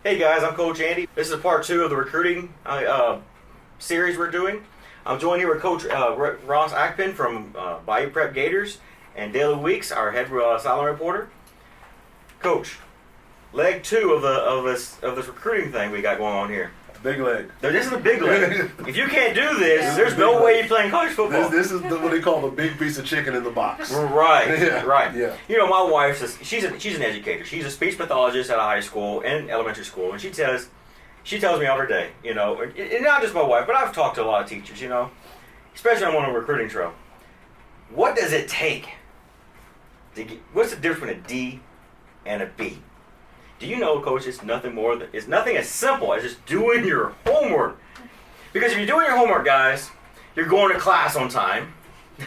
Hey guys, I'm Coach Andy. This is part 2 of the recruiting series we're doing. I'm joined here with Coach Ross Akpin from Bayou Prep Gators and Daily Weeks, our head sideline reporter. Coach, leg 2 of this recruiting thing we got going on here. Big leg. This is a big leg. If you can't do this, there's no way you're playing college football. This is what they call the big piece of chicken in the box. Right, Yeah. right. Yeah. You know, my wife, she's an educator. She's a speech pathologist at a high school and elementary school, and she tells me every day, you know, and not just my wife, but I've talked to a lot of teachers, you know, especially on a recruiting trail. What does it take to get? What's the difference between a D and a B? Do you know, Coach, it's nothing as simple as just doing your homework. Because if you're doing your homework, guys, you're going to class on time,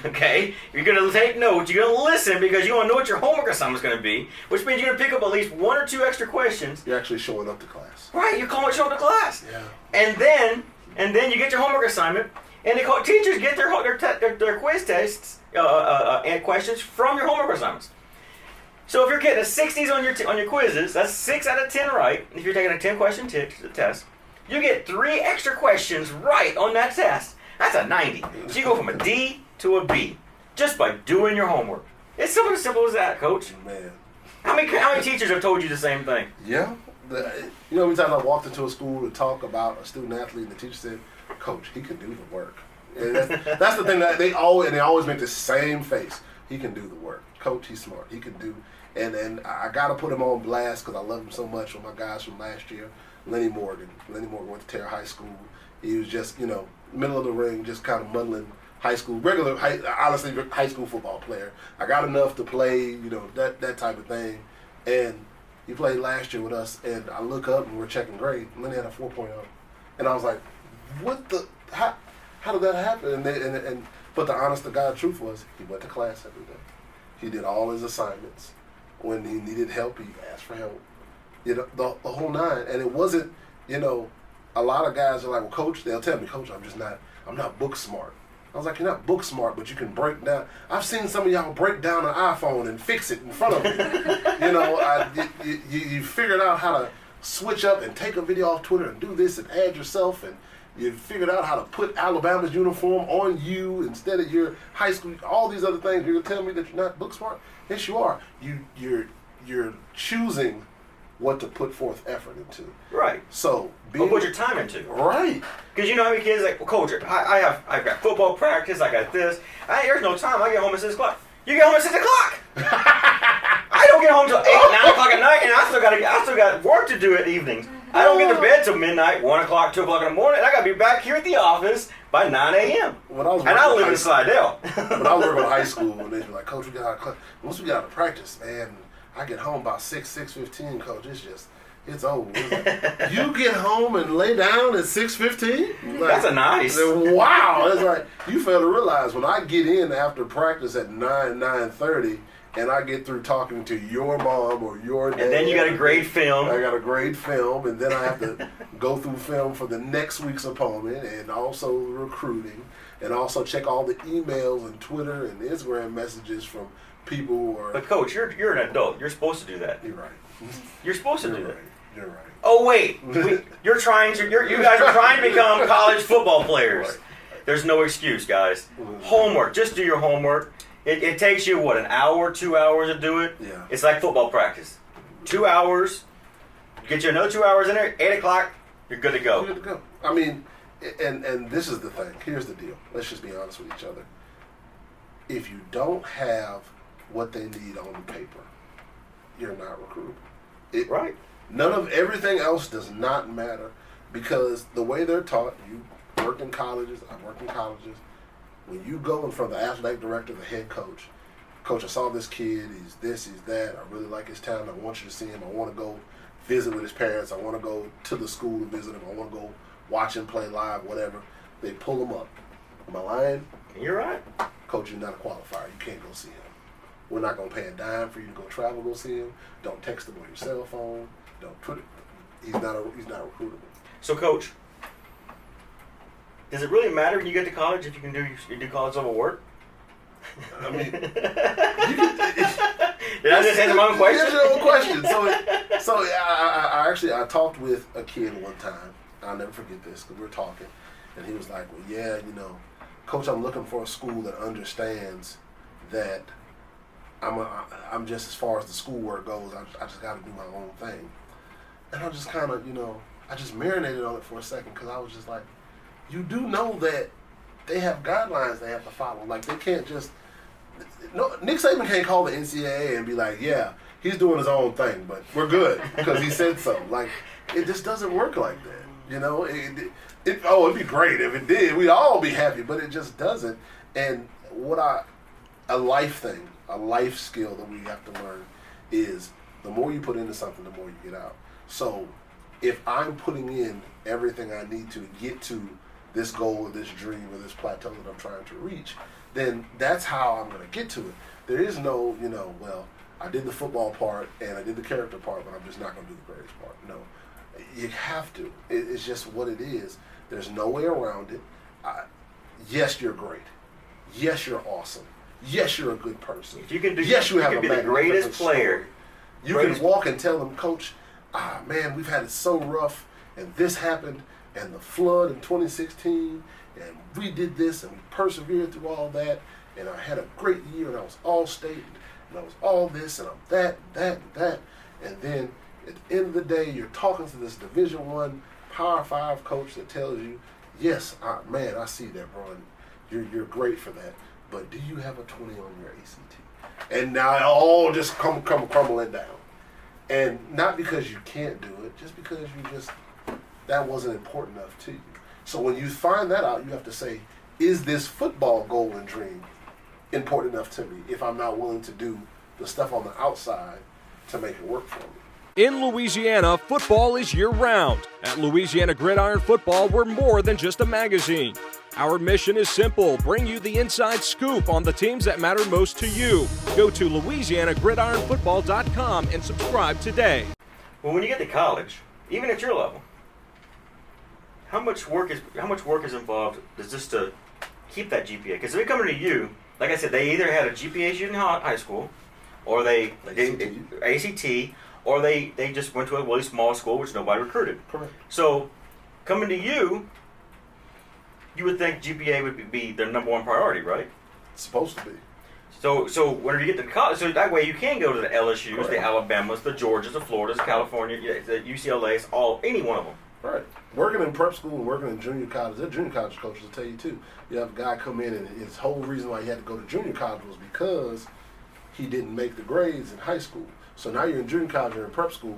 okay? You're going to take notes, you're going to listen because you want to know what your homework assignment's going to be, which means you're going to pick up at least 1 or 2 extra questions. You're actually showing up to class. Right, you're showing up to class. Yeah. And then you get your homework assignment, and teachers get their quiz tests and questions from your homework assignments. So if you're getting a 60s on your quizzes, that's 6 out of 10 right. If you're taking a 10-question test, you get 3 extra questions right on that test. That's a 90. So you go from a D to a B just by doing your homework. It's something as simple as that, Coach. Man. How many teachers have told you the same thing? Yeah. You know, every time I walked into a school to talk about a student athlete, and the teacher said, "Coach, he can do the work." And that's the thing that they always make the same face. He can do the work. Coach, he's smart. He can do. And I got to put him on blast because I love him so much. One of my guys from last year, Lenny Morgan. Lenny Morgan went to Terre High School. He was just, you know, middle of the ring, just kind of muddling high school, honestly, high school football player. I got enough to play, you know, that type of thing. And he played last year with us, and I look up and we're checking grade. Lenny had a 4.0. And I was like, how did that happen? But the honest to God truth was, he went to class every day. He did all his assignments. When he needed help, he asked for help. You know, the whole 9. And it wasn't, you know, a lot of guys are like, well, Coach, they'll tell me, Coach, I'm not book smart. I was like, you're not book smart, but you can break down. I've seen some of y'all break down an iPhone and fix it in front of me. You know, you figured out how to switch up and take a video off Twitter and do this and add yourself, and you figured out how to put Alabama's uniform on you instead of your high school. All these other things. You're gonna tell me that you're not book smart? Yes, you are. You're choosing what to put forth effort into. Right. So What put your time into? Right. Because you know how many kids like, well, Coach, I've got football practice, I got this. There's no time. I get home at 6 o'clock. You get home at 6 o'clock. I don't get home till 8, 9 o'clock at night, and I still got work to do at evenings. I don't get to bed till midnight, 1 o'clock, 2 o'clock in the morning, and I got to be back here at the office by 9 a.m. And I live in Slidell. When I was working in high school, and they were like, Coach, we got out of class. Once we got out of practice, man, I get home about 6:15, Coach. It's over. Like, you get home and lay down at 6:15? Like, that's a nice. Wow. It's like, you fail to realize when I get in after practice at 9:30, and I get through talking to your mom or your dad. And then you got a grade film. I got a grade film, and then I have to go through film for the next week's opponent, and also recruiting, and also check all the emails and Twitter and Instagram messages from people who are... But Coach, you're an adult. You're supposed to do that. You're right. You're supposed to do that. You're right. Oh wait, you guys are trying to become college football players. Right. There's no excuse, guys. Homework. Just do your homework. It takes you, what, an hour, 2 hours to do it? Yeah. It's like football practice. 2 hours, get you another 2 hours in there, 8 o'clock, you're good to go. You're good to go. I mean, and this is the thing. Here's the deal. Let's just be honest with each other. If you don't have what they need on the paper, you're not recruitable. Right. None of everything else does not matter because the way they're taught, you work in colleges, I've worked in colleges, when you go in front of the athletic director, the head coach, Coach, I saw this kid, he's this, he's that, I really like his talent, I want you to see him, I want to go visit with his parents, I want to go to the school to visit him, I want to go watch him play live, whatever. They pull him up. Am I lying? You're right. Coach, you're not a qualifier, you can't go see him. We're not going to pay a dime for you to go travel, go see him. Don't text him on your cell phone. Don't put it. He's not recruitable. So, Coach, does it really matter when you get to college if you can do college level work? I mean, Did I just answer my own question? Answer your own question. So I talked with a kid one time. I'll never forget this because we were talking, and he was like, "Well, yeah, Coach, I'm looking for a school that understands that I'm just as far as the schoolwork goes. I just got to do my own thing." And I just kind of, I just marinated on it for a second because I was just like, you do know that they have guidelines they have to follow. Like, they can't just... No, Nick Saban can't call the NCAA and be like, yeah, he's doing his own thing, but we're good because he said so. Like, it just doesn't work like that. It'd be great if it did. We'd all be happy, but it just doesn't. And a life thing, a life skill that we have to learn is the more you put into something, the more you get out. So if I'm putting in everything I need to get to this goal or this dream or this plateau that I'm trying to reach, then that's how I'm going to get to it. There is no, well, I did the football part and I did the character part, but I'm just not going to do the grades part. No, you have to. It's just what it is. There's no way around it. Yes, you're great. Yes, you're awesome. Yes, you're a good person. If you can do, yes, you have can a be the greatest player. You can walk and tell them, Coach, man, we've had it so rough, and this happened, and the flood in 2016, and we did this, and we persevered through all that, and I had a great year, and I was all state, and I was all this, and I'm that, and that, and then at the end of the day, you're talking to this Division I Power 5 coach that tells you, yes, man, I see that, bro, and you're great for that, but do you have a 20 on your ACT? And now it all just come crumbling down. And not because you can't do it, just because that wasn't important enough to you. So when you find that out, you have to say, is this football goal and dream important enough to me if I'm not willing to do the stuff on the outside to make it work for me? In Louisiana, football is year-round. At Louisiana Gridiron Football, we're more than just a magazine. Our mission is simple: bring you the inside scoop on the teams that matter most to you. Go to LouisianaGridironFootball.com and subscribe today. Well, when you get to college, even at your level, how much work is involved just to keep that GPA? Because if they're coming to you, like I said, they either had a GPA student in high school, or they ACT, or they just went to a really small school which nobody recruited. Correct. So coming to you, you would think GPA would be their number one priority, right? It's supposed to be. So when you get to college, so that way you can go to the LSUs, Correct. the Alabamas, the Georgias, the Floridas, California, the UCLA's, any one of them. Right. Working in prep school and working in junior college, their junior college coaches will tell you too. You have a guy come in and his whole reason why he had to go to junior college was because he didn't make the grades in high school. So now you're in junior college or in prep school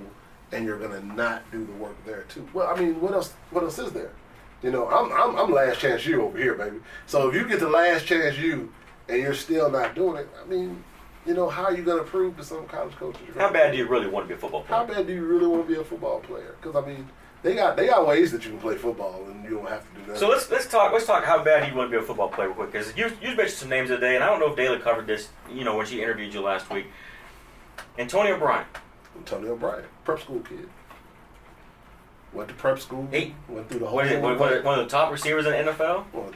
and you're gonna not do the work there too. Well, I mean, what else is there? I'm last chance you over here, baby. So if you get the last chance you and you're still not doing it, I mean, how are you going to prove to some college coaches? How bad do you really want to be a football player? How bad do you really want to be a football player? Because, I mean, they got ways that you can play football and you don't have to do that. So let's talk how bad do you want to be a football player real quick, because you mentioned some names today, and I don't know if Daly covered this, when she interviewed you last week. Antonio Bryant, prep school kid. Went to prep school. Went through the whole. One of the top receivers in the NFL. One of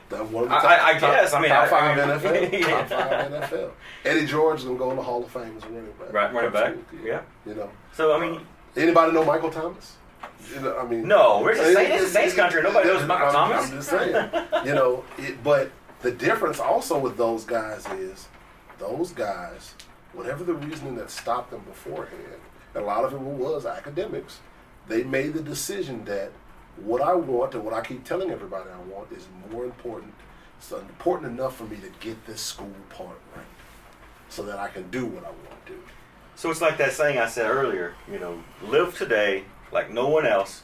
the I guess. Top five NFL. Top 5 NFL. Eddie George is gonna go in the Hall of Fame as a running back. Right, running back. Yeah. So I mean, anybody know Michael Thomas? No, we're just Saints country. Nobody knows Michael Thomas. I'm just saying. But the difference also with those guys is, whatever the reasoning that stopped them beforehand, and a lot of it was academics. They made the decision that what I want and what I keep telling everybody I want is more important. It's important enough for me to get this school part right so that I can do what I want to do. So it's like that saying I said earlier, live today like no one else,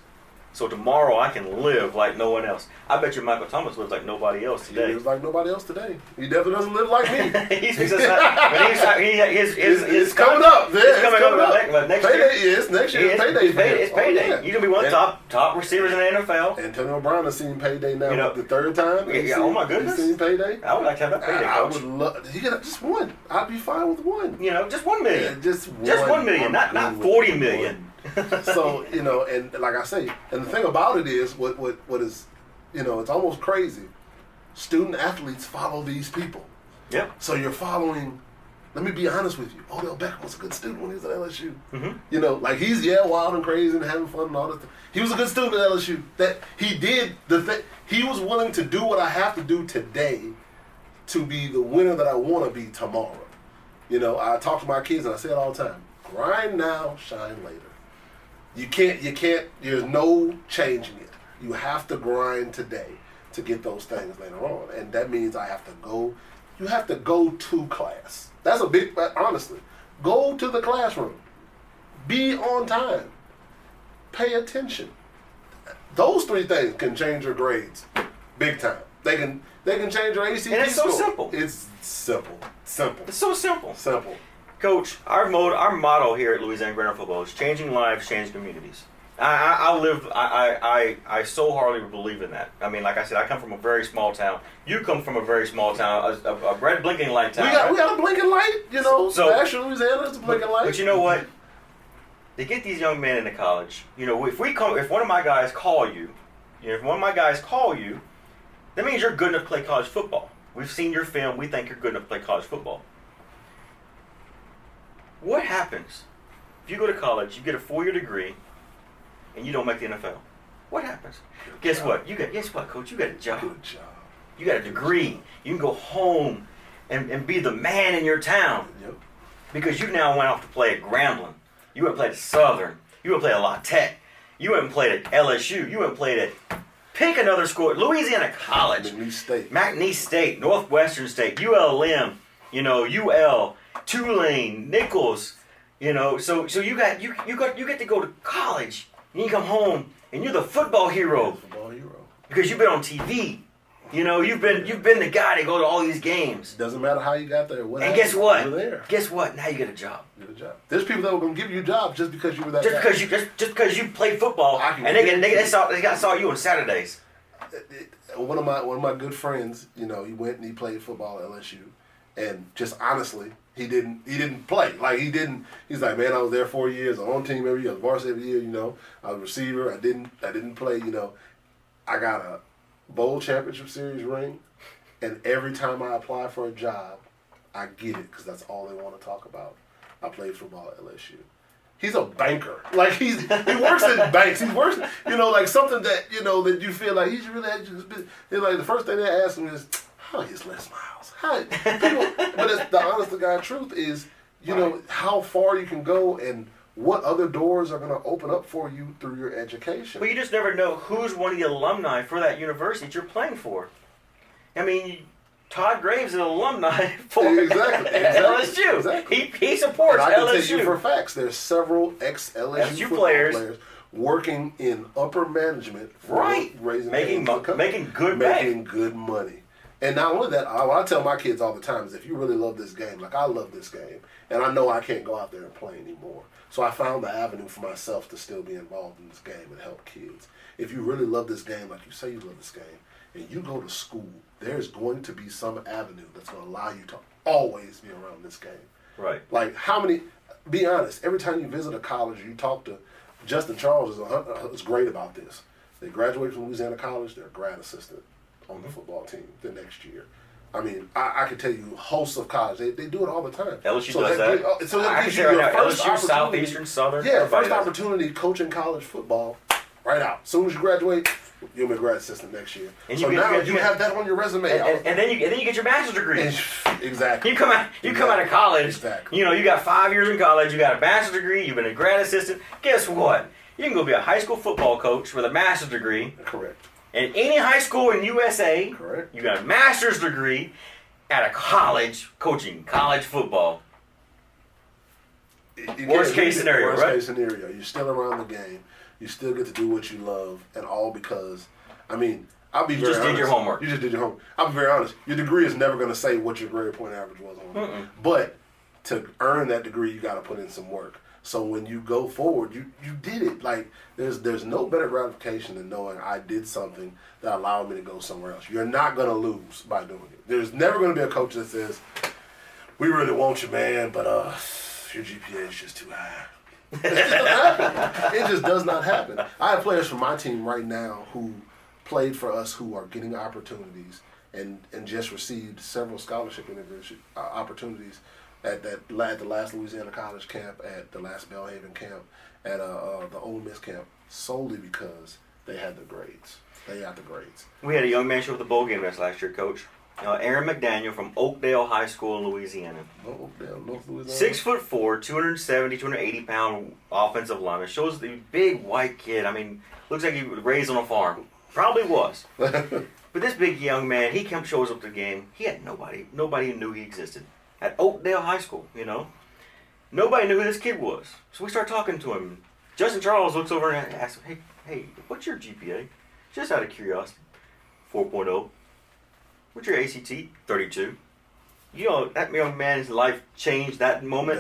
so tomorrow I can live like no one else. I bet you Michael Thomas lives like nobody else today. He lives like nobody else today. He definitely doesn't live like me. It's coming up. It's coming up. Next year is next year. It's payday. It's payday. You're going to be one of the top receivers in the NFL. Antonio Brown has seen payday now the third time. Oh my goodness. He's seen payday. I would like to have that payday, I would love. He could just one. I'd be fine with one. Just 1 million. Yeah, just 1 million, not 40 million. So, and like I say, and the thing about it is, what is, it's almost crazy. Student athletes follow these people. Yeah. So you're following let me be honest with you. Odell Beckham was a good student when he was at LSU. Mm-hmm. You know, like he's wild and crazy and having fun and all that. He was a good student at LSU. That he did the thing. He was willing to do what I have to do today to be the winner that I want to be tomorrow. You know, I talk to my kids and I say it all the time. Grind now, shine later. You can't, there's no changing it. You have to grind today to get those things later on. And that means you have to go to class. That's a big, honestly. Go to the classroom. Be on time. Pay attention. Those three things can change your grades big time. They can change your ACT And it's so score. simple. It's simple. It's so simple. Simple. Coach, our motto here at Louisiana Gridiron Football is changing lives, changing communities. I so hardly believe in that. I mean, like I said, I come from a very small town. You come from a very small town, a red blinking light town. We got a blinking light, you know. Nashville, Louisiana is a blinking light. But you know what? To get these young men into college, you know, if one of my guys call you, that means you're good enough to play college football. We've seen your film. We think you're good enough to play college football. What happens if you go to college, you get a 4-year degree, and you don't make the NFL? What happens? Guess what, Coach? You got a job. Good job. You got a degree. You can go home and be the man in your town. Yep. Because you now went off to play at Grambling. You went and played at Southern. You went and played at La Tech. You went and played at LSU. You went and played at, pick another school, Louisiana College. McNeese State, Northwestern State, ULM, you know, UL, Tulane, Nichols, you know. So you get to go to college. And you come home and you're the football hero. Because you've been on TV. You know, you've been the guy to go to all these games. Doesn't matter how you got there. And guess what? You were there. Guess what? Now you get a job. You get a job. There's people that were going to give you a job just because you were that just guy. Because you played football, and they saw you on Saturdays. One of my good friends, you know, he went and he played football at LSU, and just honestly, he didn't play. Like he's like, man, I was there 4 years, I was on team every year, I was varsity every year, you know, I was a receiver, I didn't play, you know. I got a bowl championship series ring, and every time I apply for a job, I get it because that's all they want to talk about. I played football at LSU. He's a banker. Like he works in banks. He works, you know, like something that, you know, that you feel like he's really they're like the first thing they ask him is, how is Les Miles? But it's the honest to God truth is, you know, how far you can go and what other doors are going to open up for you through your education. But you just never know who's one of the alumni for that university that you're playing for. I mean, Todd Graves is an alumni for LSU. Exactly. He supports LSU. And I can tell you for facts, there's several ex-LSU football players working in upper management for making good money. And not only that, what I tell my kids all the time is if you really love this game, like I love this game, and I know I can't go out there and play anymore. So I found the avenue for myself to still be involved in this game and help kids. If you really love this game, like you say you love this game, and you go to school, there's going to be some avenue that's going to allow you to always be around this game. Right. Like be honest, every time you visit a college, you talk to, Justin Charles is great about this. They graduate from Louisiana College, they're a grad assistant on the football team the next year. I mean, I can tell you hosts of college, they do it all the time. LSU does that. So that gives you your first LSU, Southeastern, Southern. Yeah, first opportunity coaching college football right out. As soon as you graduate, you'll be a grad assistant next year. And so now you have that on your resume. And then you get your master's degree. Exactly. You come out of college. Exactly. You know, you got 5 years in college. You got a master's degree. You've been a grad assistant. Guess what? You can go be a high school football coach with a master's degree. Correct. In any high school in USA. Correct. You got a master's degree at a college coaching college football. Worst case scenario, right? Worst case scenario. You're still around the game. You still get to do what you love, and all because, I mean, I'll be very honest. You just did your homework. You just did your homework. I'll be very honest. Your degree is never going to say what your grade point average was on it. But to earn that degree, you got to put in some work. So when you go forward, you did it. Like, there's no better gratification than knowing I did something that allowed me to go somewhere else. You're not going to lose by doing it. There's never going to be a coach that says, we really want you, man, but your GPA is just too high. It just does not happen. I have players from my team right now who played for us who are getting opportunities and just received several scholarship opportunities at the last Louisiana College camp, at the last Belhaven camp, at the Ole Miss camp, solely because they had the grades. They got the grades. We had a young man show up at the bowl game last year, Coach. Aaron McDaniel from Oakdale High School in Louisiana. Oakdale, North Louisiana. 6'4", 270, 280 pound offensive lineman. Shows the big white kid. I mean, looks like he was raised on a farm. Probably was. But this big young man, he shows up to the game. He had nobody knew he existed at Oakdale High School. Nobody knew who this kid was. So we start talking to him. Justin Charles looks over and asks him, "Hey, what's your GPA?" Just out of curiosity. 4.0. What's your ACT? 32. That young man's life changed that moment.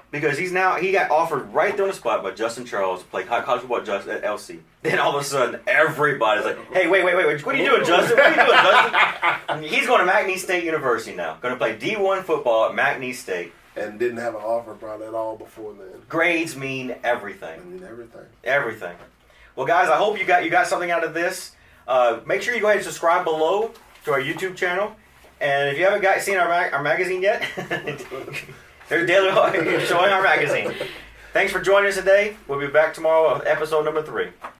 Because he got offered right there on the spot by Justin Charles to play college football at LC. Then all of a sudden, everybody's like, "Hey, wait. What are you doing, Justin? What are you doing, Justin?" He's going to McNeese State University now. Going to play D1 football at McNeese State. And didn't have an offer probably at all before then. Grades mean everything. Everything. Everything. Well, guys, I hope you got something out of this. Make sure you go ahead and subscribe below to our YouTube channel. And if you haven't seen our magazine yet, there's daily showing our magazine. Thanks for joining us today. We'll be back tomorrow with episode number 3.